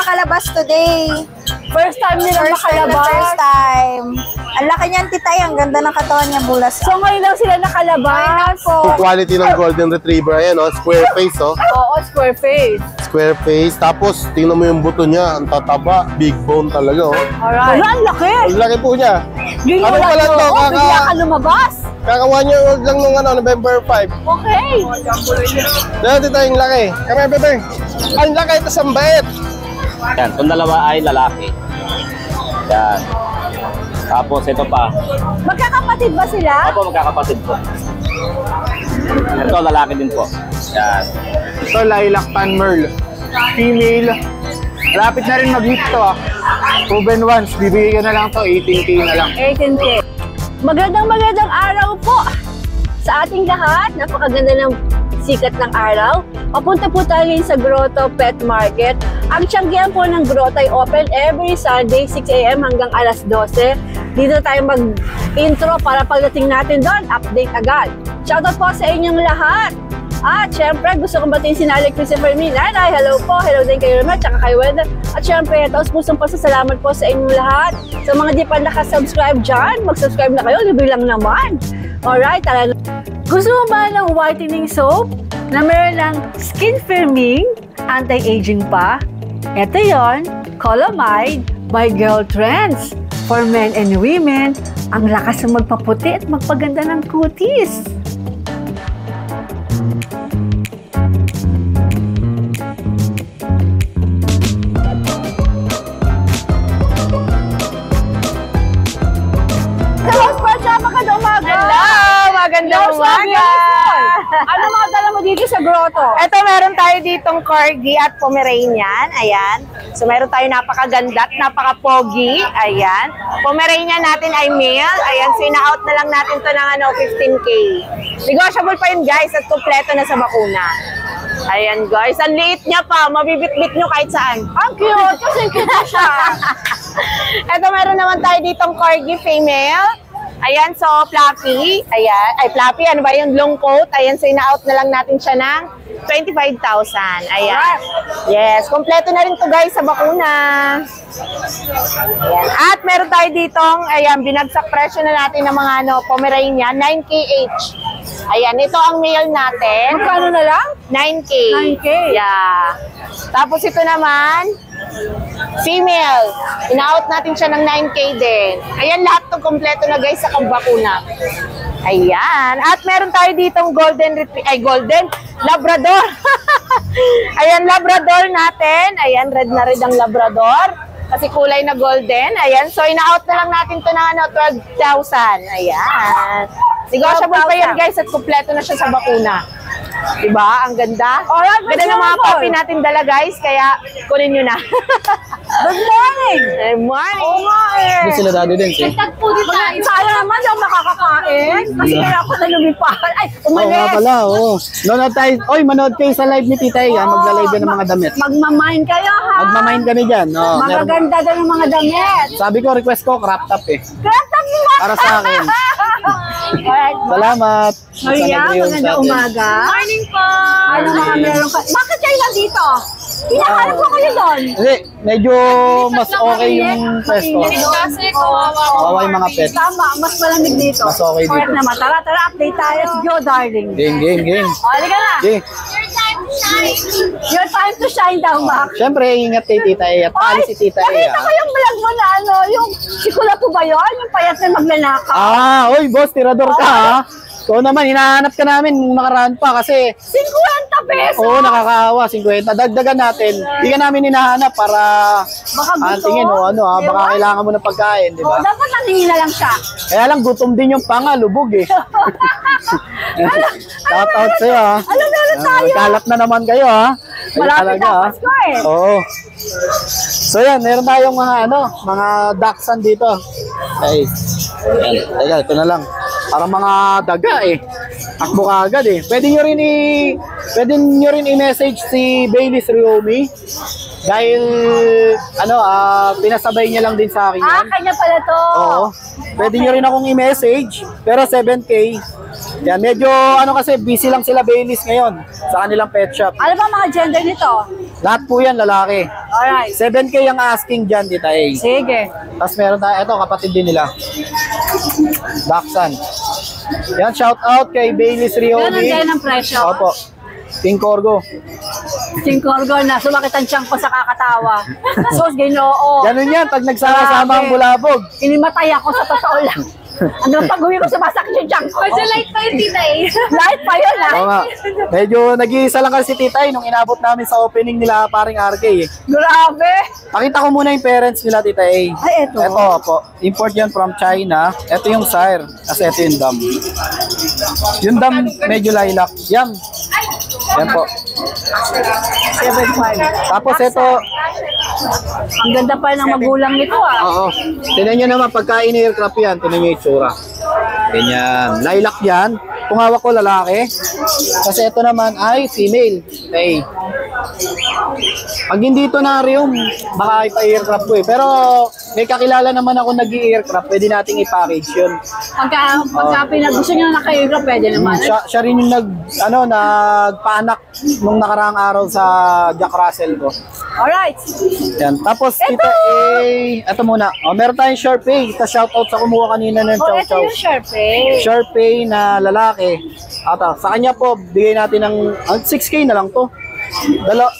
makalabas today. First time nila makalabas. First time. Ang laki niyan, titay. Ang ganda ng katawan niya, bulas. So ngayon lang sila nakalabas. Yung quality ng Golden Retriever, ayan o, square face o. Oo, square face. Square face, tapos tingnan mo yung buto niya, ang tataba, big bone talaga o. Alright. Wala, ang laki. Ang laki po niya. Yun Ano pala to? bigla ka lumabas. Kaka 1 year old lang nung November 5. Okay. Dito tayong laki. Kami, bebe. Ang laki, ito sa bait. Yan, itong dalawa ay lalaki. Yan. Tapos ito pa. Magkakapatid ba sila? Opo, magkakapatid po. Ito, lalaki din po. Yan. Ito, Lilac Tan Merle. Female. Malapit na rin mag-hit to ah. Proven once. Bibigyan na lang to. 18K na lang. 18K. Magandang araw po sa ating lahat. Napakaganda ng sikat ng araw. Papunta po tayo ngayon sa Grotto Pet Market. Ang tiyanggihan po ng Grotto ay open every Sunday 6 AM hanggang alas 12. Dito tayo mag-intro para pagdating natin doon, update agad. Shoutout po sa inyong lahat. At syempre, gusto kong batiin si Nanay Christopher Mi. Nanay, hello po. Hello din kayo naman, tsaka kay Wenda. At syempre, taos pusong pasasalamat po sa inyong lahat. Sa mga di pa nakasubscribe dyan, mag-subscribe na kayo. Libre lang naman. Alright, tara. Gusto mo ba ng whitening soap na meron ng skin firming, anti-aging pa? Ito yon, Colamide by Girl Trends. For men and women, ang lakas ng magpaputi at magpaganda ng kutis. Magandang umaga! Ano mga dala mo dito sa grotto? Ito, meron tayo ditong Corgi at Pomeranian. Ayan. So, meron tayo napakaganda at napaka-pogi. Ayan. Pomeranian natin ay male. Ayan. So, ina-out na lang natin to ng 15K. Negotiable pa yun, guys. At kompleto na sa bakuna. Ayan, guys. Ang liit niya pa. Mabibit-bit nyo kahit saan. Ang cute! Kasi cute siya. Ito, meron naman tayo ditong Corgi female. Ayan, so fluffy. Ayan, ay fluffy, ano ba yung long coat? Ayan, so ina-out na lang natin siya ng 25,000. Ayan. Yes, kompleto na rin to guys sa bakuna. Ayan. At meron tayo ditong, ayan, binagsak presyo na natin ng mga Pomeranian, 9K each. Ayan, ito ang male natin. Magkano na lang? 9K. 9K. Yeah. Tapos ito naman, female. Ina-out natin siya ng 9K din. Ayan, lahat to kompleto na guys sa bakuna. Ayan. At meron tayo ditong golden Labrador. Ayan, Labrador natin. Ayan, red na red ang Labrador. Kasi kulay na golden. Ayan, so ina-out na lang natin to ng 12,000. Ayan. Negotiable pa yan guys at kompleto na siya sa bakuna. Diba? Ang ganda. Alright, ganda ng mga puppy natin dala guys, kaya kunin nyo na. Good morning! Good morning! Oo nga eh. Hindi sila dati din. Nagtagpo din tayo. Sayang naman daw makakakain. Kasi kaya ako na lumipahan. Ay, Oo nga umalis. pala, oo. Manood tayo. Oy, manood kayo sa live ni Tita Ian. Magla-live yan ng mga damit. Magmamain kayo ha. Magmamind kami dyan. Oh, Magaganda daw ng mga damit. sabi ko, request ko, crop top eh. Kratag mo! Para sa akin. Alright. Salamat. Maria, Sana kayo maganda sa atin. umaga. Morning po! Ano mga meron ka? Bakit kayo nandito? Hinahanap ko kayo doon. Hindi, medyo mas okay yung pwesto. Kasi kawawa. Kawawa yung mga pets. Tama, mas malamig dito. Mas okay dito. Correct naman. Tara, update tayo. Let's go, darling. Game. O, halika na. Okay. Your time to shine daw, Mac. Siyempre, ingat kay Tita E at paalis si Tita E. Nakita ko yung vlog mo na yung sikula po ba yun? Yung payat na magnanakaw. Oy, boss, tirador ka ha. So naman, hinahanap ka namin nung nakaraan pa kasi 50 pesos! oo, nakakaawa, 50. Dagdagan natin. Hindi ka namin hinahanap para Baka gusto. tingin o ano ha, Diba? baka kailangan mo ng pagkain, di Oo, ba? dapat nanghingi na lang siya. Kaya lang, gutom din yung panga, lubog eh. Shout out sa'yo ha. Ano meron tayo? Kalat na naman kayo ha. Kayo Malapit talaga, na ha? Pasko eh. Oo. So yan, meron tayong mga dachshund dito. Ay, yan. Teka, ito na lang. Parang mga daga eh. Takbo ka agad eh. Pwede nyo rin i-message si Bailey's Riomi. Dahil, pinasabay niya lang din sa akin yan. Kanya pala to. Oo. Pwede nyo rin akong i-message. Pero 7K. Yan, medyo kasi busy lang sila Baileys ngayon sa kanilang pet shop. Ano ba mga gender nito? Lahat po yan lalaki. Alright. 7K ang asking dyan, Tita A. Sige. Tapos meron tayo, ito kapatid din nila. Dachshund. Yan, shout out kay Bailey's Ganun Riobi. din ang presyo. Opo. Pink Corgo. Singkorgo na, sumakit ang tiyan ko sa kakatawa. Sos, ginoo. Ganun yan, pag nagsama-sama ang bulabog. Inimatay ako sa totoo lang. Hanggang pag-uwi ko sumasakit yung tiyan ko. Kasi light pa yun, tita eh. Light pa yun, Oo nga. Medyo nag-iisa lang kasi si Tita nung inabot namin sa opening nila paring RK eh. Grabe. Pakita ko muna yung parents nila, Tita A. Ay, eto. Ito po. Import yan from China. Ito yung sire. Kasi ito yung dam. Yung dam medyo lilac. Yan. Yan po. 7.5. Tapos ito, Ang ganda pa ng magulang nito ah. oo. Tinan nyo naman, pagka in-aircraft yan, tinan nyo yung itsura. Ganyan. Lilac yan. Kung hawak ko lalaki. Kasi ito naman ay female. Okay. Pag hindi ito na-reum, baka ipa-aircraft ko eh. Pero may kakilala naman ako nag-i-aircraft. Pwede nating i-package yun. Pagka gusto nyo na nakayo, pwede naman. Siya rin yung nagpaanak nung nakaraang araw sa Jack Russell ko. Alright. Yan. Tapos Tita A, ito muna. Meron tayong Sharpay. Shoutout sa kumuha kanina ng Chow Ito Chow. yung Sharpay. Sharpay na lalaki. Sa kanya po, bigay natin ng 6K na lang to.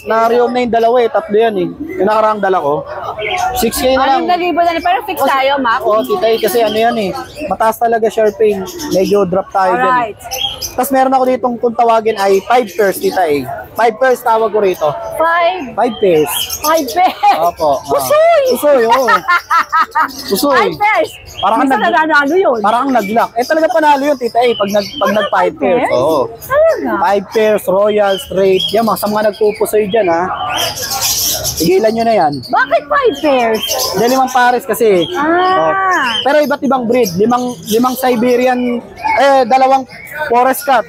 Na-reom na yung dalawa eh. Tatlo yan eh. Yung nakaraang dala ko. 6K na lang. 6,000 na pero fix tayo, Mac. Oo, Tita A, kasi ano yan eh. Mataas talaga Sharpay. Medyo drop tayo dyan. Alright. Tapos meron ako ditong kung tawagin ay 5 pairs, Tita A. 5 pairs tawag ko rito. 5 pairs. pairs. Opo. Usoy! Usoy, oo. Usoy. 5 pairs. Parang Minsan nananalo yun. Parang nag-lock. Talaga panalo yun, Tita A. Pag nag 5 pairs. Oo. Talaga? 5 pairs, royal, straight. Yan, sa mga nagpupusoy dyan, ha. Tigilan nyo na yan. Bakit 5 pairs? Dahil 5 pares kasi. Ah. Pero iba't ibang breed. Limang Siberian, 2 Forest Cat.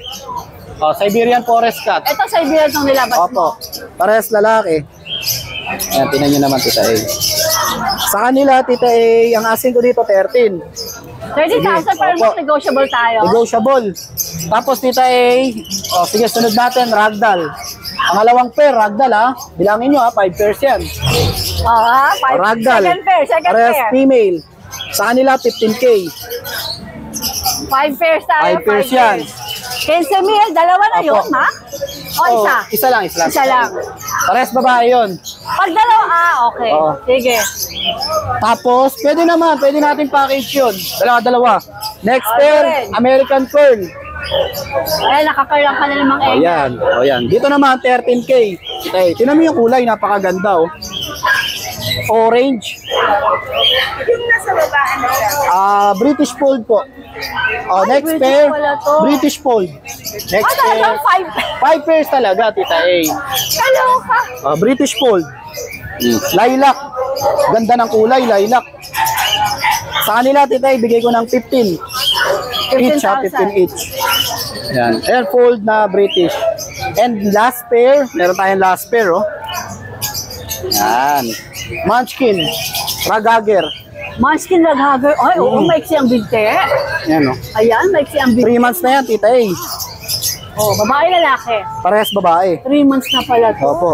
Siberian Forest Cat. Ito sa ibigay itong nilabas mo. Opo. Parehas lalaki. Ayan, tinan nyo naman, Tita A. Sa kanila, Tita A, ang asking ko dito, 13. 30,000 para Opo. mas negotiable tayo. Negotiable. Tapos, Tita A, sige, sunod natin, Ragdoll. Ang alawang pair, Ragdoll, ha. Bilangin nyo, ha, 5 pairs yan. Ah, Ragdoll. second pair, second Parehas pair. female. Sa kanila, 15K. 5 pairs tayo. 5 pairs yan. 15,000, dalawa na Opo. yun, ma? O isa? Isa lang. Isa lang. Parehas babae yun. Pag dalawa, okay. Oo. Sige. Tapos, pwede natin package yun. Dalawa. Next Oh, pair, yun. American Pearl. Ay, nakakarang ka na namang egg. Ayan. Dito naman, 13K. Okay, tinan mo yung kulay, napakaganda, oh. Orange. Yung nasa baba, ano siya? British Fold po. Next British pair, pala to. British Fold. Next pair, Talagang 5 pairs talaga, Tita A. Kaloka. British Fold. Lilac. Ganda ng kulay, lilac. Sa kanila, Tita A, bigay ko ng 15. Each, 15 each. Yan. Air fold na British. And last pair, meron tayong last pair, oh. Yan. Munchkin. Ragager. Munchkin Raghager. Ay, oo, maiksi ang binte. Yan, oh. Ayan, maiksi ang binte. 3 months na yan, Tita A. Oh, babae lalaki. Parehas babae. 3 months na pala to. Opo.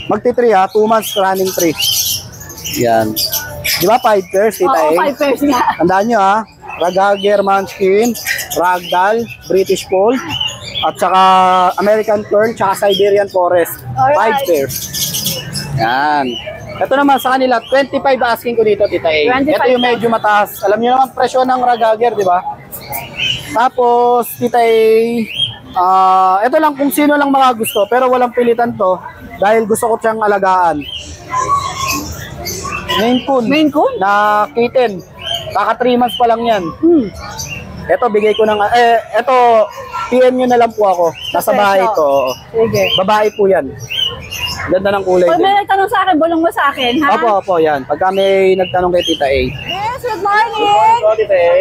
Magti-3 ha, 2 months running 3. Yan. Di ba 5 pairs, Tita Oo, A? 5 pairs nga. Tandaan nyo ha, Raghager, Munchkin, Ragdoll, British Fold, at saka American Pearl, tsaka Siberian Forest. 5 Alright. pairs. Yan. Ito naman sa kanila, 25 asking ko dito, Tita A. 25 Ito yung medyo mataas. Alam niyo naman presyo ng Raghager, di ba? Tapos, Tita A, ito lang kung sino lang mga gusto, pero walang pilitan to dahil gusto ko siyang alagaan. Maine Coon. Maine Coon? Na kitten. Kaka 3 months pa lang yan. Ito, bigay ko ng, ito, PM nyo na lang po ako. Nasa bahay ko. Oo. Sige. Babae po yan. Ganda ng kulay Pag din. may nagtanong sa akin, bulong mo sa akin, ha? Opo, yan. Pagka may nagtanong kay Tita A. Yes, good morning! Tita A.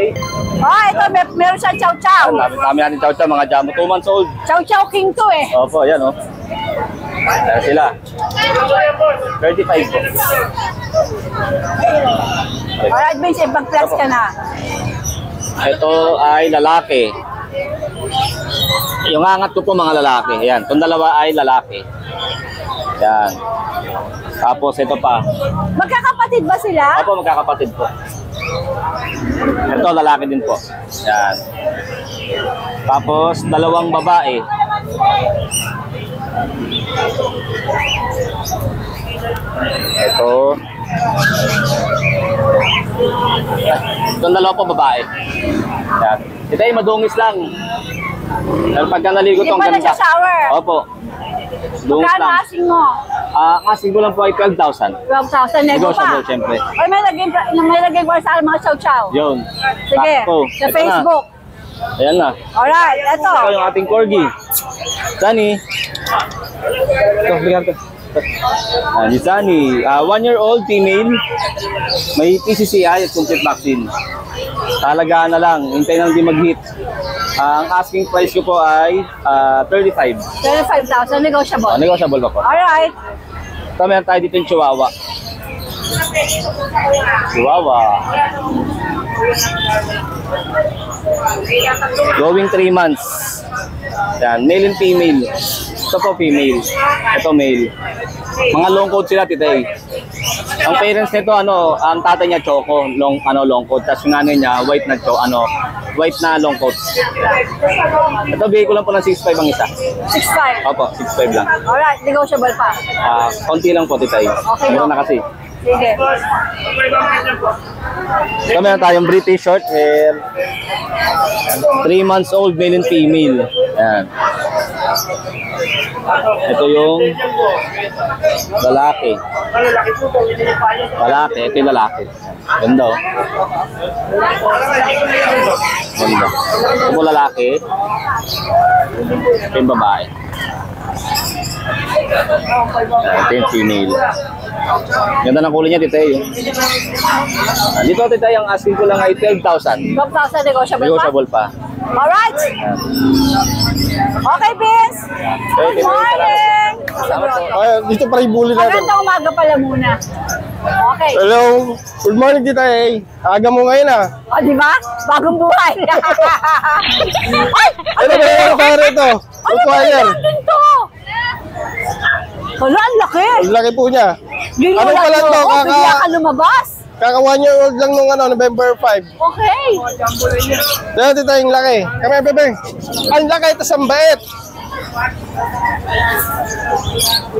Ito, meron siyang chow-chow. Dami natin chow-chow, mga jamo 2 months old. Chow-chow king to eh. Opo, yan, oh. Ayan sila. 35 po. Alright, Vince, pag-flex ka na. Ito ay lalaki. Yung angat ko po mga lalaki. Ayan, itong dalawa ay lalaki. Yan. Tapos ito pa. Magkakapatid ba sila? Opo, magkakapatid po. Ito, lalaki din po. Yan. Tapos, dalawang babae. Ito. Itong dalawa po babae. Yan. Ito ay madungis lang. Pero pagka naligo Hindi tong pa ganda. nag-shower. Opo. Dungis Magkano lang. asing mo? Asing ko lang po ay 12,000. 12,000 nego pa. Negotiable, syempre. Ay, may lagay ko sa mga chow-chow. Yun. Sige, Sakto. sa Ito na. Facebook. Ayan na. Alright, eto. Ito yung ating corgi. Sunny. Ito, bigyan ko. Ni Sunny. 1-year-old female. May PCCI at complete vaccine. Talagaan na lang. Hintay nang di mag-hit. Ang asking price ko po ay 35. 25,000 negotiable. Negotiable pa po. Alright. Ito meron tayo dito yung Chihuahua. Chihuahua. Going 3 months. Yan, male and female. Ito po female. Ito male. Mga long coat sila, titay. Ang parents nito, ang tatay niya choco, long coat. Tapos yung nanay niya, white na long coat. Ito, bigay ko lang po ng 6.5 ang isa. 6,500. Opo, 6.5 lang. Alright, negotiable pa. Konti lang po, titay. Okay, Meron no? na kasi. Sige. Ito meron tayong British short hair. 3 months old, male and female. Ayan. Ito yung lalaki. Ito yung lalaki. Ganda oh. Ganda. Ito po lalaki. Ito yung babae. Ito yung female. Ganda ng kulay niya, titay. Dito, titay, ang asking ko lang ay 12,000. 12,000 negotiable pa. Negotiable pa. Alright. Okay, Vince. Good morning. Salamat po. Ay, dito pa rin bully natin. Magandang umaga pala muna. Okay. Hello. Good morning, Tita A. Aga mo ngayon ah. O, di ba? Bagong buhay. Ay! Ano ba yung kaya rito? Ano ba Require. natin to? Wala, ang laki. Ang laki po niya. Ano Ginulat pala mo to? ako, bigla ka lumabas. Kaka 1-year-old lang nung November 5. Okay. Dito, Tita, yung laki. Kami, bebe. Ang laki, ito sa bait.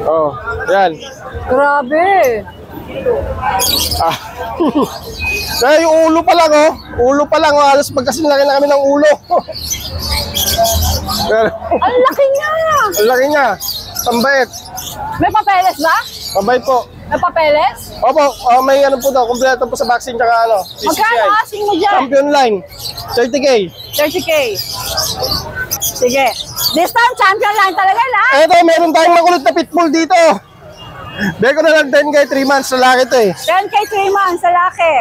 Oh, yan. Grabe. Ah. Kaya yung ulo pa lang, oh. Ulo pa lang, oh. Halos magkasinlaki na kami ng ulo. Pero, Ang laki niya. ang laki niya. Sambait. May papeles ba? Mabait po. May papeles? Opo, may ano po daw. Kompleto po sa vaccine tsaka Magkano PCCI. asing mo dyan? Champion line. 30K. 30K. Sige. This time, champion line talaga lahat. Eto, meron tayong makulit na pitbull dito. Beko na lang 10K, 3 months. Lalaki to eh. 10K 3 months, lalaki.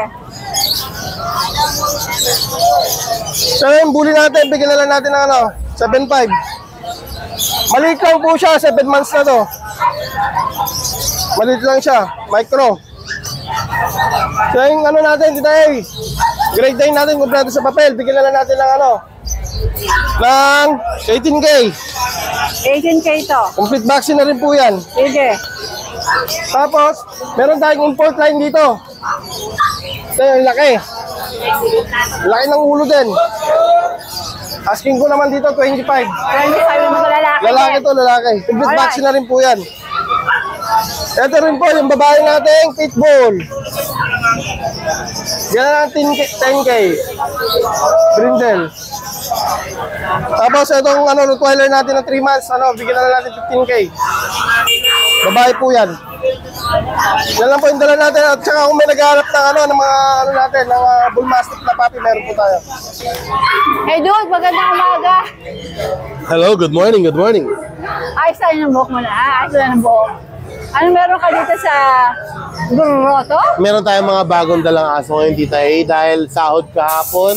So yung bully natin, bigyan na lang natin ng 7.5. Maliit lang po siya, 7 months na to. Maliit lang siya, micro. So yung natin, dito eh. Grade 9 natin, kompleto sa papel. Bigyan na lang natin ng ng 18K. 18K to. Complete vaccine na rin po yan. Sige. Tapos, meron tayong import line dito. Ito yung laki. Laki ng ulo din. Asking ko naman dito, 25. 25 mo lalaki. Lalaki to, lalaki. Complete Alright. vaccine na rin po yan. Ito rin po, yung babae nating pitbull. Yan natin 10K. Brindle. Tapos itong Rottweiler natin na 3 months, bigyan na lang natin 15K. Babae po yan. Yan lang po yung dala natin. At saka kung may naghahanap ng mga natin, ng bull mastiff na puppy, meron po tayo. Hey dude, magandang umaga. Hello, good morning, good morning. Ayos tayo ng buhok mo na, ha? Ayos tayo ng buhok. Ano meron ka dito sa Grotto? Meron tayong mga bagong dalang aso ngayon, Tita A, dahil sahod kahapon.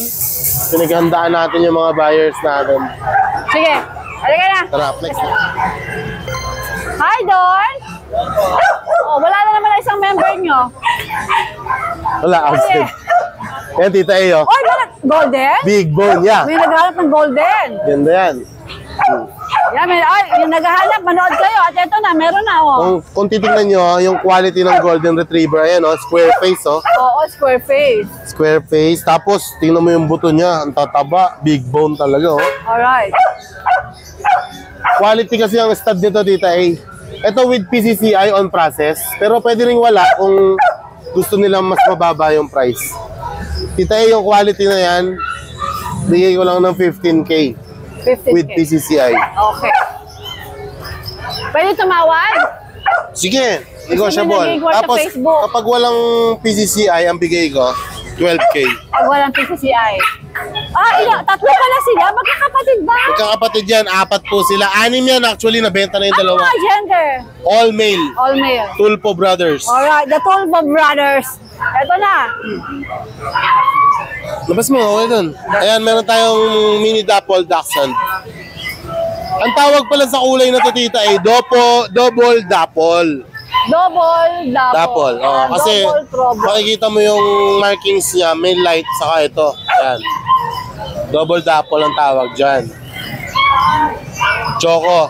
Pinaghandaan natin yung mga buyers natin. Sige, halika na. Tara, flex. Hi, Don! Oh, wala na naman isang member nyo. Wala, absent. Yan, Tita A, oh. Oy, golden? Big bone, yeah. May naghanap ng golden. Ganda yan. Yan, yung naghahanap, manood kayo. At ito na, meron na, oh. Kung titingnan nyo, yung quality ng Golden Retriever, ayan, oh, square face, oh. Oo, square face. Square face. Tapos, tingnan mo yung buto niya. Ang tataba. Big bone talaga, oh. Alright. Quality kasi ang stud nito, Tita A. Ito with PCCI on process. Pero pwede rin wala kung gusto nilang mas mababa yung price. Tita A, yung quality na yan, bigay ko lang ng 15K. 15K. With PCCI. Okay. Pwede tumawag? Sige, negotiable. nag-iwan sa Tapos, Facebook. kapag walang PCCI, ang bigay ko, 12K. Pag walang PCCI. Tatlo pala sila. Magkakapatid ba? Magkakapatid yan, 4 po sila. 6 yan, actually, nabenta na yung Ano dalawa. mga gender? All male. All male. Tulpo Brothers. Alright, the Tulpa Brothers. Ito na. Labas mo, okay dun. Ayan, meron tayong mini dapple dachshund. Ang tawag pala sa kulay na to, Tita, ay double dapple. Double. Dapple. Oh, kasi Double trouble. makikita mo yung markings niya, may light, saka ito. Ayan. Double dapple ang tawag dyan. Choco.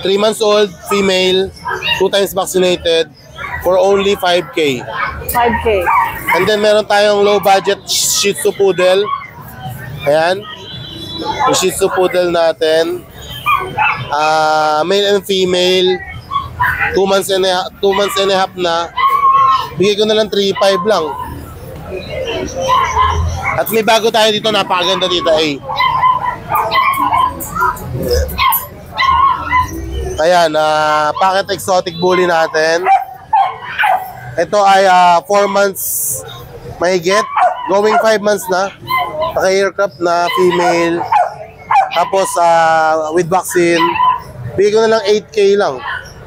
3 months old, female, 2 times vaccinated, for only 5K. 5K. And then meron tayong low budget Shih Tzu Poodle. Ayan. Yung Shih Tzu Poodle natin. Male and female. 2 months and a half na. Bigay ko na lang 3.5 lang. At may bago tayo dito. Napakaganda dito. Ayan. Pocket exotic bully natin. Ito ay 4 months mahigit. Going 5 months na. Naka-aircraft na female. Tapos with vaccine. Bigay ko na lang 8K lang.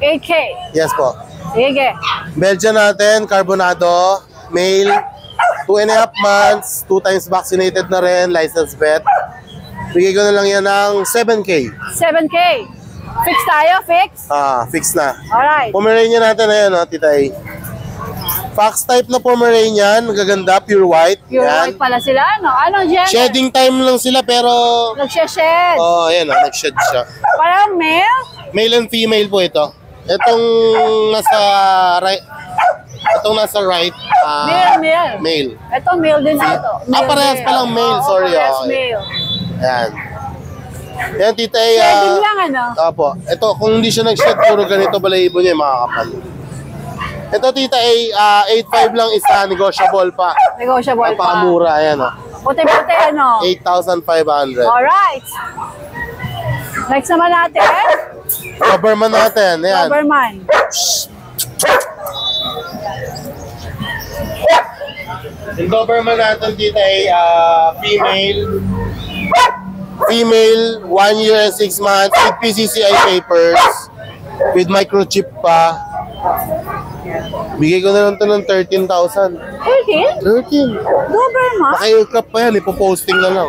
8K. Yes po. Sige. Belgian natin, carbonado, male, 2.5 months, 2 times vaccinated na rin, licensed vet. Bigay ko na lang yan ng 7K. 7K. Fix tayo, fix? Fix na. Alright. Pomeranian natin na yan, Tita A. Fox type na Pomeranian, gaganda, pure white. Pure Yan. white pala sila, no? Anong gender? Shedding time lang sila pero... Nagsha-shed. Ayan nag-shed siya. Parang male? Male and female po ito. Itong nasa right... Male. Male. Ito male din ito. Parehas palang male, Oo, sorry. Parehas Okay. male. Ayan. Yan, Tita A. Shedding lang, ano? Opo. Ito, kung hindi siya nag-shed, puro ganito balahibo niya, makakapal. Ito, Tita A, 8.5 lang isa, negotiable pa. Negotiable pa. Napakamura, ayan o. Puti-puti, ano? 8,500. Alright. Next naman natin. Doberman natin, ayan. Doberman. Yung Doberman natin, Tita A, female, 1 year and 6 months, with PCCI papers, with microchip pa. Bigay ko na lang ito ng 13,000. 13? 13. Doberman? Naka-aircraft pa yan, ipoposting na lang.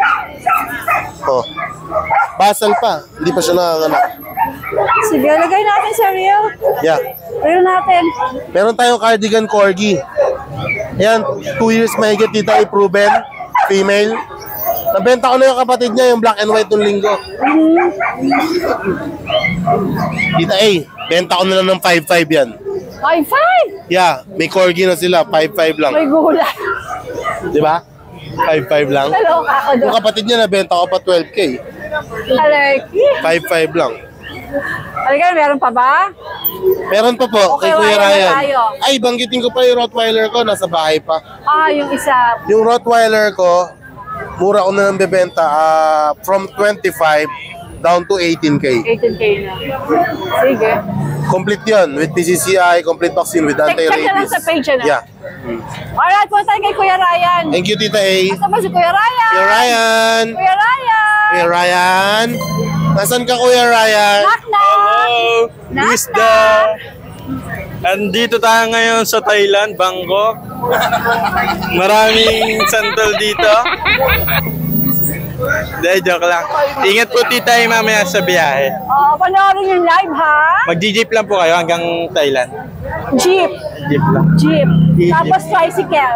Oh. Basal pa, hindi pa siya nanganganak. Sige, lagay natin sa reel. Yeah. Reel natin. Meron tayong cardigan corgi. Ayan, 2 years mahigit dito ay proven. Female. Nabenta ko na yung kapatid niya, yung black and white ng linggo. Dita A, benta ko na lang ng 5.5 yan. 5'5"? Yeah, may corgi na sila, 5.5 lang. May gula. Di ba? 5.5 lang. Naloka ako doon. Yung kapatid niya, nabenta ko pa 12K. Alerky. 5.5 lang. Halika, meron pa ba? Meron pa po, Okay, kay Kuya Ryan na Ryan. tayo. Ay, banggitin ko pa yung Rottweiler ko, nasa bahay pa. Yung isa. Yung Rottweiler ko, mura ko na lang bebenta from 25 down to 18K. 18K na. Sige. Complete yun, with PCCI, complete vaccine, with Check na lang anti-rabies. sa page na. Yeah. Alright, punta tayo kay Kuya Ryan. Thank you, Tita A. Ito ba si Kuya Ryan? Kuya Ryan! Kuya Ryan! Kuya Ryan! Nasaan ka, Kuya Ryan? Knock, knock! Knock, knock! Andito tayo ngayon sa Thailand, Bangkok. Maraming sandal dito. Hindi, joke lang. Ingat po tita mamaya sa biyahe. Panoorin yung live, ha? Mag-jeep lang po kayo hanggang Thailand. Jeep. Jeep lang. Jeep. Jeep. Tapos tricycle.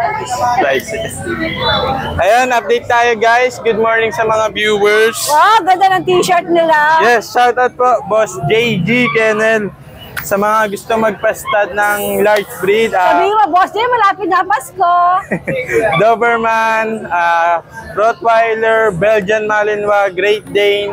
Ayan, update tayo guys. Good morning sa mga viewers. Wow, ganda ng t-shirt nila. Yes, shoutout po, Boss JG Kennel. Sa mga gusto magpa-stud ng large breed, Sabihin mo, boss, malapit na Pasko. Doberman, Rottweiler, Belgian Malinois, Great Dane,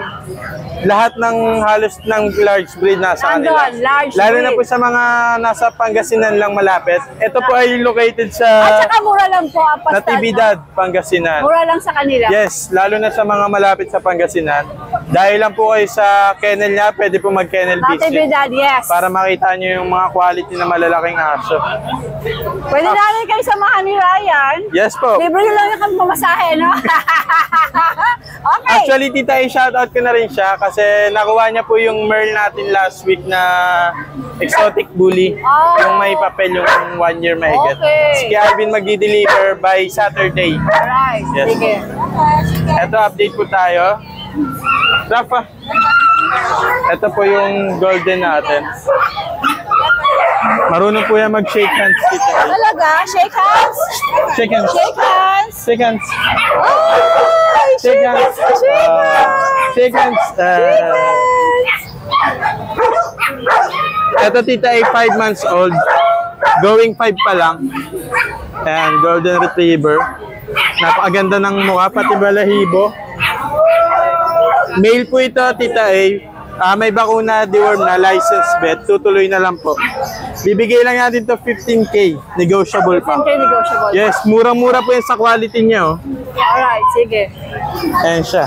lahat ng halos ng large breed nasa kanila. Andun, large Lalo na breed. po sa mga nasa Pangasinan lang malapit. Ito po ay located At sa saka mura lang po ang pastad. Natividad, Pangasinan. Mura lang sa kanila. Yes, lalo na sa mga malapit sa Pangasinan. Dahil lang po kayo sa kennel niya, pwede po mag-kennel visit. Natividad, yes. Para makita nyo yung mga quality na malalaking aso. Pwede na rin kayo samahan ni Ryan. Yes po. Libre na lang yung pamasahe, no? Okay. Actually, tita, i-shoutout ko na rin siya kasi nakuha niya po yung Merl natin last week na exotic bully. Oh. Yung may papel, yung 1 year mahigit. Okay. Si Alvin magdi-deliver by Saturday. Alright, Yes. sige. Ito, update po tayo. Rafa, ito po yung golden natin. Marunong po yan mag-shake hands, tita. Talaga? Shake hands? Shake hands. Shake hands? Shake hands. Ay, Shake hands. Shake hands! Shake hands. Ito tita ay 5 months old. Going 5 pa lang. Ayan, golden retriever. Napakaganda ng mukha, pati balahibo. Male po ito, tita ay. May bakuna, deworm na, license vet. Tutuloy na lang po. Bibigay lang natin to 15K. Negotiable pa. Okay, negotiable. Yes, murang-mura po yan sa quality niya. Oh. Alright, sige. Ayan siya.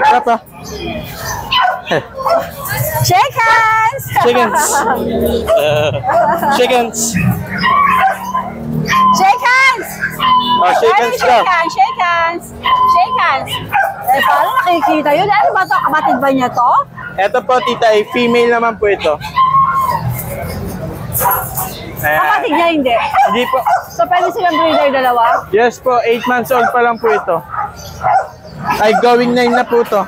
Papa. Shake hands! Chickens. Chickens. Shake hands! Oh, chickens Shake ka. hands! Shake hands! Shake hands! Eh, paano nakikita yun? Ano ba ito? Kapatid ba niya to? Ito po, tita, ay female naman po ito. Ayan. Kapatid niya hindi. Hindi po. So, pwede silang breeder dalawa? Yes po, 8 months old pa lang po ito. Ay, going 9 na po to.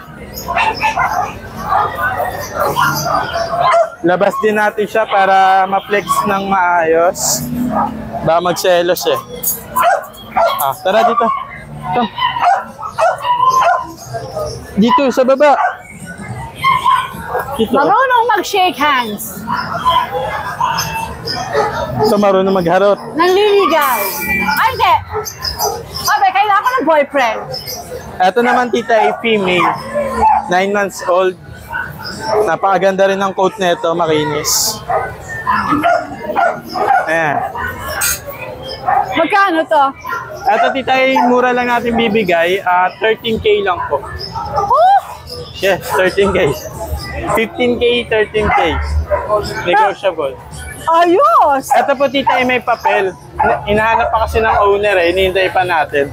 Labas din natin siya para ma-flex ng maayos. Ba magselos eh. Tara dito. Come. Dito sa baba. Dito. Marunong mag-shake hands. Ito marunong magharot. Nanliligaw. Ay, hindi. Okay, kailangan ko ng boyfriend. Ito naman tita ay female. 9 months old. Napakaganda rin ng coat nito, makinis. Ayan. Magkano to? Ito tita ay mura lang natin bibigay. 13K lang po. Yes, 13K. 15K, 13K. Negotiable. Ayos! Ito po tita ay may papel. Inahanap pa kasi ng owner eh, hinihintay pa natin.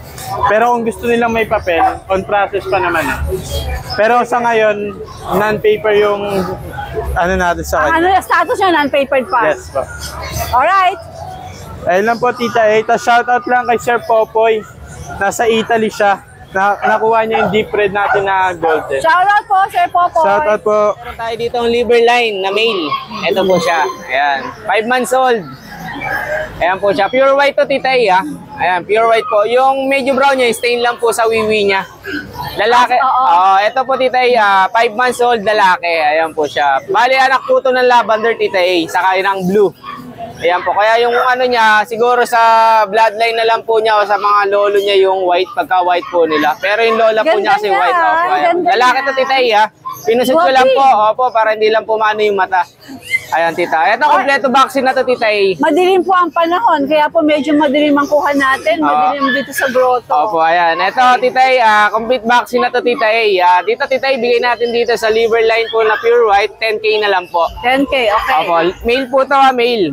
Pero kung gusto nilang may papel, on process pa naman eh. Pero sa ngayon, non-paper yung ano natin sa Ano kanya. yung status niya? Non-papered pa? Yes po. Alright. Ayun lang po tita eh. Tapos shoutout lang kay Sir Popoy. Nasa Italy siya. Nakuha niya yung deep red natin na golden. Shoutout po, Sir Popoy. Shoutout po. Meron tayo dito ang liver line na male. Ito po siya. Ayan. 5 months old. Ayan po siya. Pure white to, titay, ha? Ayan, pure white po. Yung medyo brown niya, stain lang po sa wiwi niya. Lalaki. Oo. Ito po, titay, 5 months old lalaki. Ayan po siya. Bali, anak po to ng lavender, titay. Saka ng blue. Ayan po. Kaya yung ano niya, siguro sa bloodline na lang po niya o sa mga lolo niya yung white, pagka-white po nila. Pero yung lola po niya Ganda kasi niya, white. Opo, ayan. ganda Lalaki niya. to, titay, ha? Pinusot ko lang Guwapi. po. Opo, para hindi lang pumano yung mata. Ayan, tita. Ito, kompleto vaccine na to, titay. Madilim po ang panahon, kaya po medyo madilim ang kuha natin. Madilim dito sa grotto. Opo, ayan. Ito, titay, complete vaccine na to, titay. Dito, titay, bigay natin dito sa liver line po na pure white, 10K na lang po. 10K, okay. Opo, male po to, male.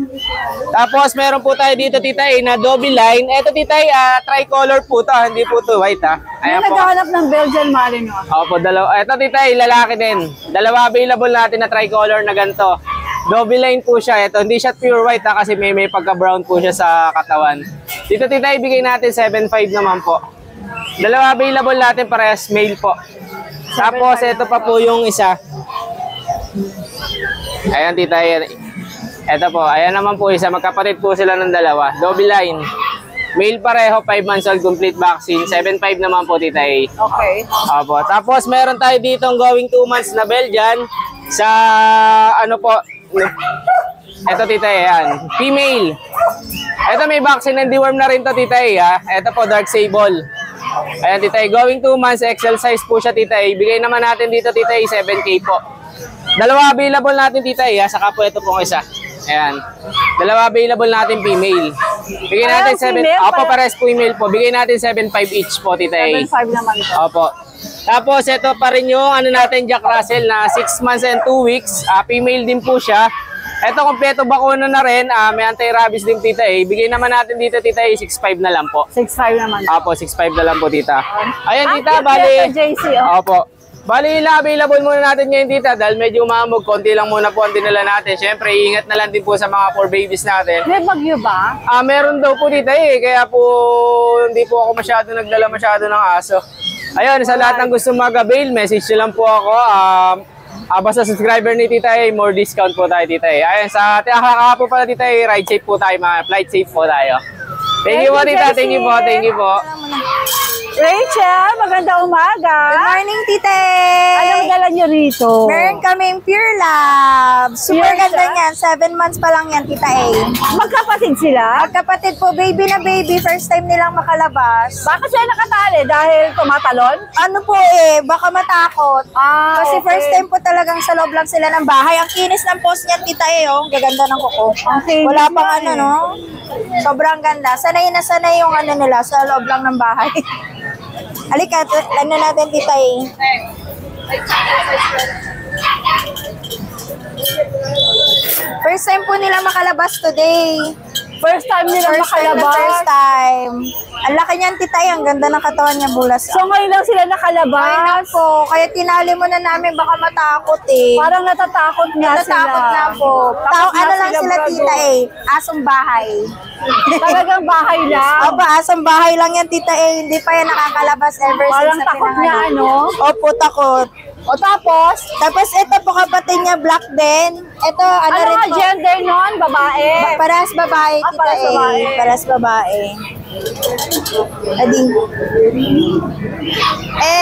Tapos, meron po tayo dito, titay, na double line. Ito, titay, tricolor po to, hindi po to white, ha. May Ayan po. naghahanap ng Belgian Malinois. Opo, dalawa. Ito, titay, lalaki din. Dalawa available natin na tricolor na ganito. Double line po siya. Ito, hindi siya pure white, ha, kasi may pagka-brown po siya sa katawan. Dito, titay, bigay natin 7.5 naman po. Dalawa available natin, parehas male po. Tapos, ito pa po yung isa. Ayan, tita. Ito po, ayan naman po isa. Magkapatid po sila ng dalawa. Double line. Male pareho, 5 months old, complete vaccine. 7.5 naman po, tita A. Okay. Opo. Tapos meron tayo dito going 2 months na Belgian sa ano po. Ito, tita A, yan. Female. Ito may vaccine and deworm na rin to, tita A, ha. Ito po, dark sable. Ayan, tita A. Going 2 months, XL size po siya, tita A. Bigay naman natin dito, tita A, 7K po. Dalawa available natin, tita A, ha. Saka po ito pong isa. Ayan. Dalawa available natin female. Bigay natin 7. Opo, pares female po. Bigay natin 7.5 each po, tita A. 7.5 naman ito. Opo. Tapos ito pa rin yung ano natin, Jack Russell na 6 months and 2 weeks. Female din po siya. Ito kompleto bakuna na rin. May anti-rabies din, tita A. Bigay naman natin dito, tita A, 6.5 na lang po. 6.5 naman. Opo, 6.5 na lang po, tita. Ayan, tita, Ang bali. cute nito, JC, oh. Opo. Bali, available muna natin ngayon, tita, dahil medyo umamog, konti lang muna po ang dinala natin. Siyempre, ingat na lang din po sa mga 4 babies natin. May bagyo ba? Meron daw po, tita, kaya po hindi po ako nagdala masyado ng aso. Ayun, sa lahat ng gusto mag-avail, message nyo lang po ako. Basta subscriber ni Tita A, more discount po tayo, Tita A. Ayun, sa po pala, Tita A, ride safe po tayo, mga flight safe po tayo. Thank you po, Tita. Thank you po, thank you po. Rachel, magandang umaga. Good morning, tite! Anong dala niyo rito? Meron kaming Pure Lab. Super Pure ganda siya? niyan. 7 months pa lang yan, tita A. Magkapatid sila? Magkapatid po, baby na baby. First time nilang makalabas. Bakit sila nakatali? Dahil tumatalon? Ano po baka matakot. Kasi okay. first time po talagang sa loob lang sila ng bahay. Ang kinis ng post niyan, tita A, oh. Gaganda ng kuko. Okay, Wala pang ano, no? Sobrang ganda. Sanay na sanay yung ano nila sa loob lang ng bahay. Halika, ano natin, tita A. First time po nila makalabas today. First time nila makalabas? First time. Ang laki niyan, tita A. Ang ganda ng katawan niya, bulas. So ngayon lang sila nakalabas? Ay, nako. Kaya tinali mo na namin, baka matakot eh. Parang natatakot nga sila. Natatakot na po. Ano lang sila, tita A? Asong bahay. Talagang bahay lang? Opo, asong bahay lang yan, tita A. Hindi pa yan nakakalabas ever Parang since na takot pinanganak. niya, ano? Opo, takot. O tapos? Tapos ito po kapatid niya, black din. Ito, ano Ano rin nga po. gender nun? Babae? Parehas babae, tita parehas A. babae. Parehas babae. Ading.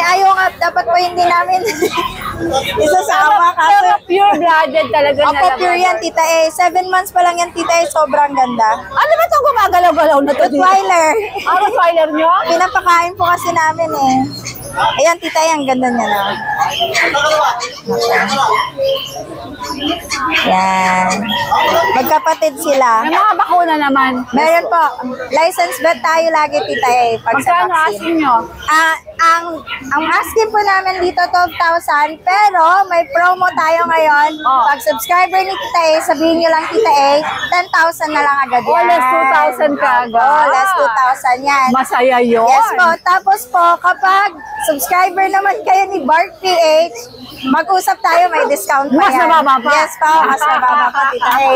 Ayaw nga, dapat po hindi namin isasama Pero kasi. pure blooded talaga Opo, nalaman. pure yan, tita A. 7 months pa lang yan, tita A. Sobrang ganda. Ano ba itong gumagalaw-galaw na to? Rottweiler. Rottweiler nyo? Pinapakain po kasi namin eh. Ayan, tita A, ang ganda niya na. Yan. Magkapatid sila. May mga bakuna naman. Meron po. License vet tayo lagi, tita A. Pag sa Magkano vaccine. asin nyo? Ang asking po namin dito 12,000 pero may promo tayo ngayon. Oh. Pag subscriber ni Tita A, sabihin nyo lang Tita A, 10,000 na lang agad yan. Oh, less 2,000 ka agad. Oh, less 2,000 yan. Masaya yun. Yes po. Tapos po, kapag subscriber naman kayo ni Bark PH, mag-usap tayo, may discount pa Mas yan. mababa pa. Yes po, mas mababa pa, Tita A.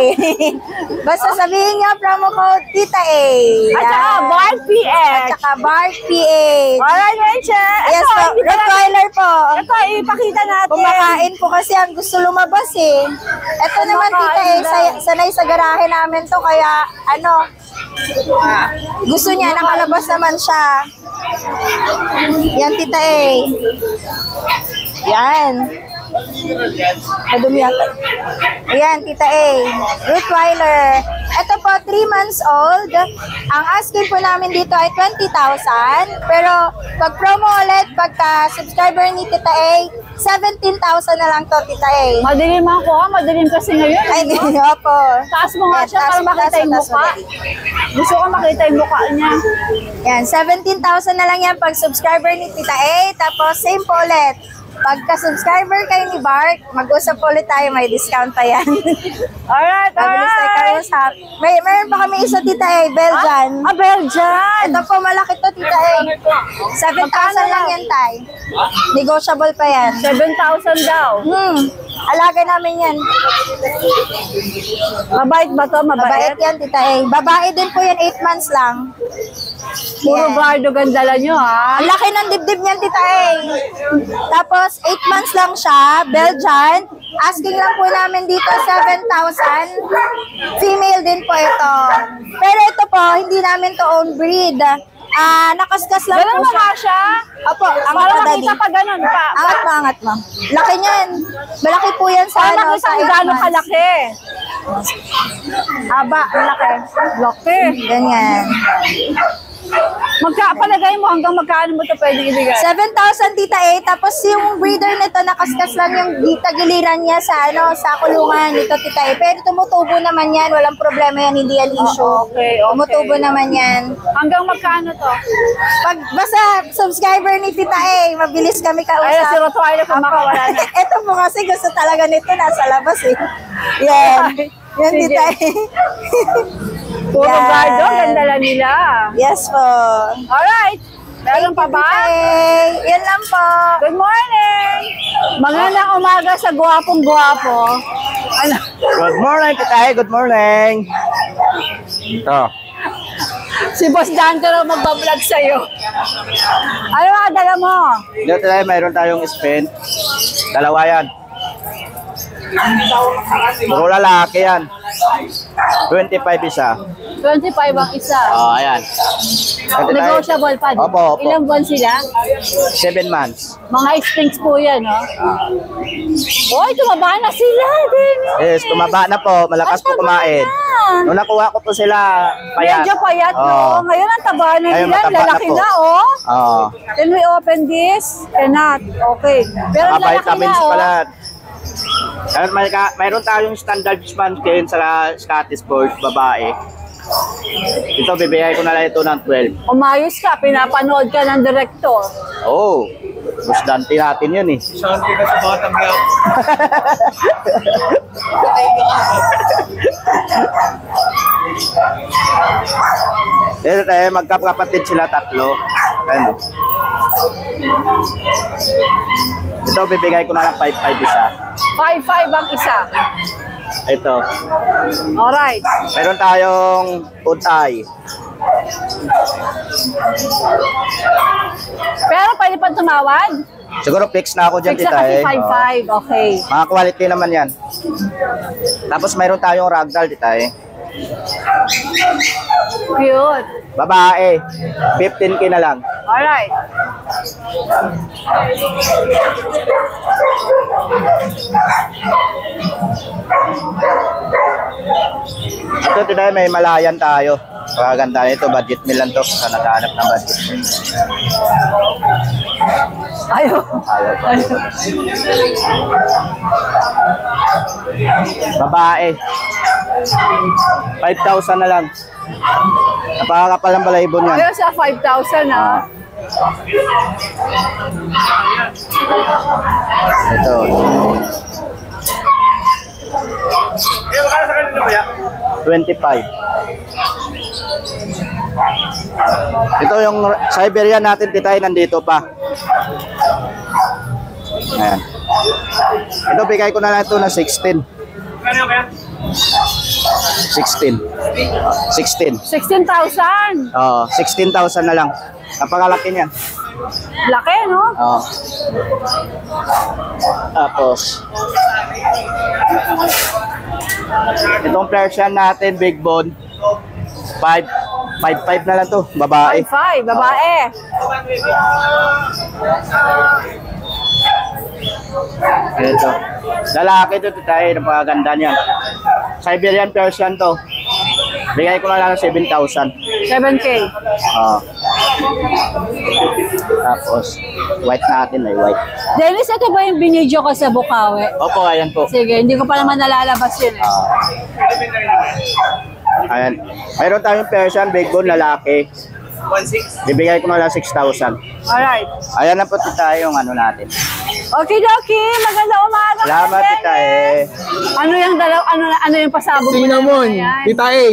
Basta sabihin nyo, promo code Tita A. At saka Yan. Bark PH. At saka Bark PH. Alright, Rachel. Yes po, hindi pa natin- Rottweiler po. Ito, ipakita natin. Kumakain po kasi ang gusto lumabas eh. Ito naman, Tita A, sanay sa garahe namin to, kaya ano, gusto niya, nakalabas naman siya. Yan, Tita A. Yan. Madumi yata. Ayan, Tita A. Rottweiler. Ito po, 3 months old. Ang asking po namin dito ay 20,000. Pero pag promo ulit, pagka subscriber ni Tita A, 17,000 na lang to, Tita A. Madilim ako. Madilim kasi ngayon. Ay, hindi po. Taas mo nga siya para makita yung mukha. Gusto ko makita yung mukha niya. Yan, 17,000 na lang yan pag subscriber ni Tita A. Tapos, same po ulit. Pagka-subscriber kayo ni Bark, mag-usap ulit tayo, may discount pa yan. Alright, Mabilis tayo kayo sa... Meron pa kami isa, Tita A, Belgian. Belgian. Ito po, malaki to, Tita A. 7,000 lang yan, Tay. Negotiable pa yan. 7,000 daw. Alaga namin yan. Mabait ba to? Mabait Mabait? yan, Tita A. Babae din po yan, 8 months lang. Puro Yan. bardo gandala nyo, ha? Ang laki ng dibdib niyan, Tita A. Tapos, 8 months lang siya, Belgian. Asking lang po namin dito, 7,000. Female din po ito. Pero ito po, hindi namin to own breed. Nakaskas lang Ganun po mo nga siya? Opo, Para angat pa, Daddy. makita pa ganun pa. Angat mo, angat mo. Laki niyan. Malaki po yan sa, Para makita sa kung 8 gaano months. kalaki. Aba, ang laki. Laki. Ganyan. Magkapalagay mo hanggang magkano mo ito pwede ibigay? 7,000, Tita A. Tapos yung breeder nito, nakaskas lang yung giliran niya sa sa kulungan nito, Tita A. Pero tumutubo naman yan. Walang problema yan. Hindi yan issue. Okay. Tumutubo naman yan. Hanggang magkano to? Pag basta subscriber ni Tita A, mabilis kami kausap. Ay, si Rottweiler kung makawala na. Ito po kasi gusto talaga nito. Nasa labas eh. Yan. Yan, Sige. Tita A. Puro Yan. bardo, gandala nila. Yes po. Alright. Meron pa ba? Okay. Yan lang po. Good morning! Magandang umaga sa guwapong-guwapo. Ano? Good morning, Titay. Good morning. Ito. Si Boss Dante raw magbablog sa'yo. Ano nga dala mo? Dito tayo, mayroon tayong spin. Dalawa yan. Puro lalaki yan. 25 isa. 25 ang isa. Oh, ayan. Ito tayo. Negotiable pa. di ba? Opo, opo. Ilang buwan sila? 7 months. Mga sphinx po yan, no? Oy, tumaba na sila, din. Yes, tumaba na po. Malakas po kumain. Nung nakuha ko po sila, payat. Medyo payat, Oo. no? Ngayon ang taba na Ngayon, nila. mataba na Lalaki po. na, oh. Oo. Can we open this? Cannot. Okay. Pero Mga lalaki na, vitamins oh. pala. Mayroon tayong standard spankin sa Scottish Fold, babae. Ito, bibigay ko na lang ito ng 12. Umayos ka, pinapanood ka ng director. Oh, Dante natin yun eh. Shanti ka sa batang yan. Dito tayo, magkapatid sila tatlo. Ano? Ito, bibigay ko na lang 5-5 isa. 5-5 ang isa. Ito. Alright. Meron tayong food eye. Pero pwede pa tumawad? Siguro fix na ako dyan, Fix na tita kasi eh. 5-5. Okay. Mga quality naman yan. Tapos mayroon tayong ragdoll, tita eh. Cute. Babae, 15K na lang. Alright. Ito, tita, may malayan tayo. Maganda nito, budget meal lang to. Sa naghahanap ng budget. Ayaw. Babae. 5,000 na lang. Napakakapal ng balaibon yan. Ayaw sa 5,000 ha. Ito. Eh, baka sa kanila ba yan? 25. Ito yung Siberian natin, titay, nandito pa. Ayan. Ito, bigay ko na lang ito na 16. Kano ba yan? 16. 16. 16,000. Oo, 16,000 na lang. Napakalaki niyan. Laki, no? Oo. Tapos, itong Persian natin, big bone, 5.5 na lang to, babae. 5-5. Babae. Ito. Lalaki to, tayo, napakaganda niyan. Siberian Persian to. Bigay ko na lang 7,000. 7K. Oo. Tapos, white natin, may white. Dennis, ito ba yung binidyo ko sa Bukawi? Opo, ayan po. Sige, hindi ko pa naman nalalabas yun eh. Ayan. Mayroon tayong Persian, big bone, lalaki. 1.6. Bibigay ko na lang 6,000. Alright. Ayan na po tayo yung ano natin. Okay, Doki. Maganda umaga. Salamat, Dennis. tita eh. Ano yung dalaw, ano yung pasabog mo? Cinnamon, Ayan. tita A.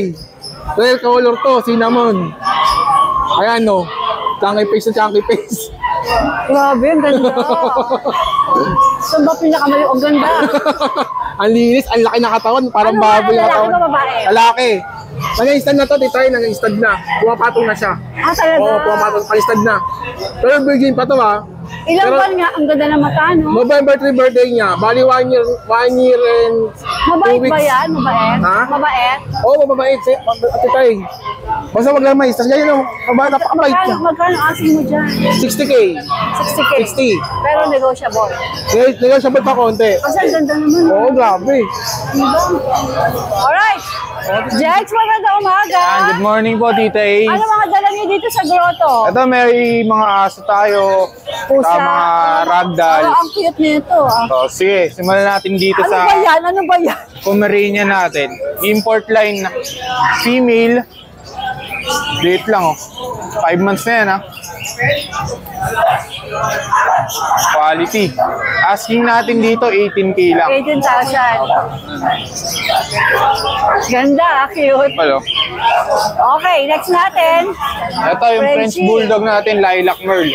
Rare color to, cinnamon. Ayan no, chunky face na chunky face. Grabe, ang ganda. Saan ba pinakamali? Ang ganda. Ang linis, ang laki ng katawan, parang Ano ba, baboy ng lalaki katawan. ba, babae? Lalaki. Nag-instad na to, titry, nag-instad na. Pumapatong na siya. Ah, talaga? Oo, pumapatong, palistad na. Pero virgin pa to ha. Ilang Pero- buwan nga? Ang ganda ng mata, no? November 3 birthday niya. Bali 1 year and 2 Mabait weeks. ba yan? Mabait? Ha? Mabait? Oo, mababait. Titry. Basta wag lang mais. Tapos ganyan, napakabait niya. Magkano asking mo dyan? 60K. 60K. 60. Pero negotiable. Negotiable pa konti. Kasi ang ganda naman. Oo, grabe. Alright. Jex, maganda umaga. Good morning po, Tita A. Ano mga dala niyo dito sa grotto? Ito, may mga aso tayo. Pusa. Mga ragdoll. Oh, ang cute nito. Ah. So, sige, simulan natin dito Ano sa ba yan? Ano ba yan? Pomeranian natin. Import line na female. Date lang, oh. 5 months na yan, ha. Quality. Asking natin dito, 18K lang. 18,000. Ganda, cute. Hello. Okay, next natin. Ito yung French Frenchie. Bulldog natin, Lilac Merle.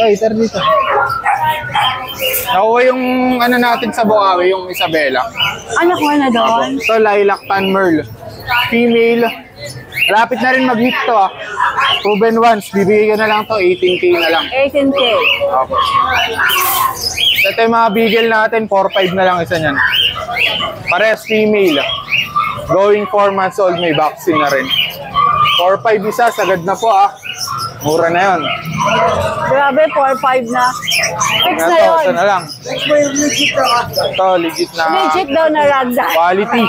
Ay, sir dito. Nakuha yung ano natin sa Bukawi, yung Isabela. Ano ko na doon? Ito, Lilac Tan Merle. Female. Lapit na rin mag-hit to, ah. Proven once. Bibigay ko na lang to, 18K na lang. 18K. Okay. Ito yung mga bigel natin, 4-5 na lang isa niyan. Parehas female. Going 4 months old, may vaccine na rin. 4-5 isa, sagad na po, ah. Mura na yun. Grabe, 4-5 na. Fix na Ito, yun. ito na lang. Ito, legit na Legit daw na ragdoll. quality.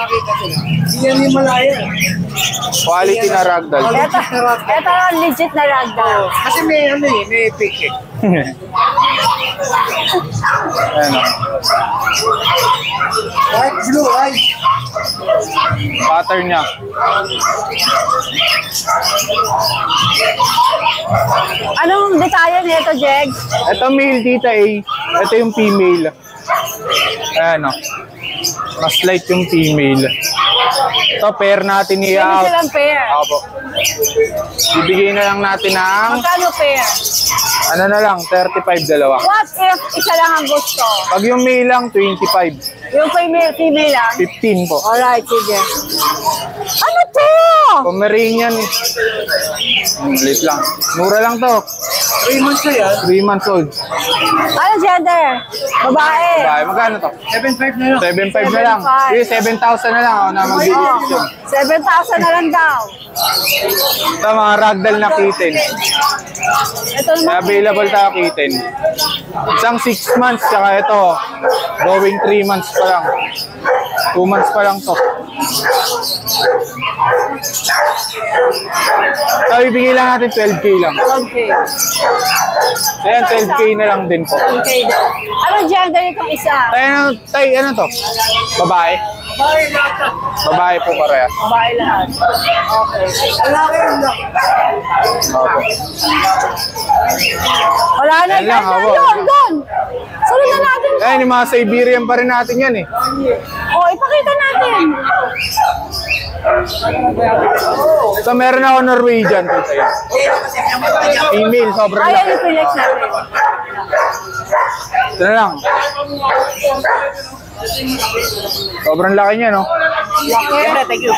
Quality na ragdoll. Ito ang legit na ragdoll. Kasi may ano eh, may pick eh. Ayan, oh. White, blue, white. Pattern niya. Anong detalye nito, Jegs? Ito male, Tita A. Ito yung female. Ayan, oh. Mas light yung female. Ito, pair natin Hindi i-out. silang pair. Opo. Bibigay na lang natin ng, Magkano pair? ano na lang, 35 dalawa. What if isa lang ang gusto? Pag yung male lang, 25. Yung female lang? 15 po. Alright, sige. Ano to? Pomeranian. Malit lang. Mura lang to. 3 months na yan. 3 months old. Ano gender? Babae. Bahay, magkano to? 7.5 na yun. 7.5 na lang. 7.5. Sige, 7,000 na lang ako na mag-decision. 7,000 na lang daw. Ito, mga ragdoll na kitten. Ito naman. Available tayo kitten. Isang 6 months, saka ito, going 3 months pa lang. 2 months pa lang to. So, ibigay lang natin 12K lang. Okay. Ayan, 12K na lang din po. Okay daw. Ano gender itong isa? Tay, ano to? Babae? Babae po parehas. Babae lahat. Okay. Okay. Wala na. Yan lang, Ganda. abo. Doon. Sunod na natin. Ayan, yung mga Siberian pa rin natin yan eh. Oh, ipakita natin. So, meron ako Norwegian po sa'yo. Email, sobrang Ayan laki. yung flex natin. Ito na lang. Sobrang laki niya, no? Thank you.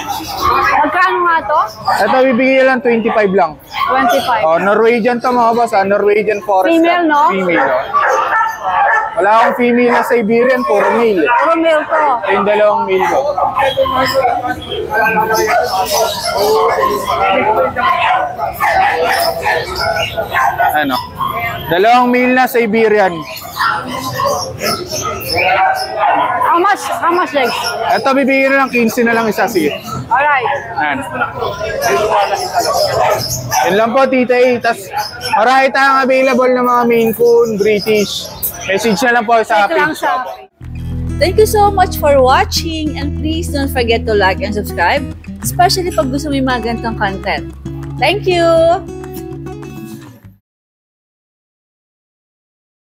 Magkano nga to? Ito, bibigyan lang 25 lang. 25. Oh, Norwegian to mga boss, Norwegian Forest. Female, no? Female, oh. Wala akong female na Siberian, puro male. Puro male to. Ito yung dalawang male ko. Ano? Dalawang male na Siberian. How much legs? Ito, bibigyan na lang 15 na lang isa, sige. Alright. Ayan. Yun lang po, Tita A. Tapos, marami tayong available na mga Maine Coon, British. Message na lang po sa Ito lang page. sa... Thank you so much for watching and please don't forget to like and subscribe, especially pag gusto mo yung mga ganitong content. Thank you!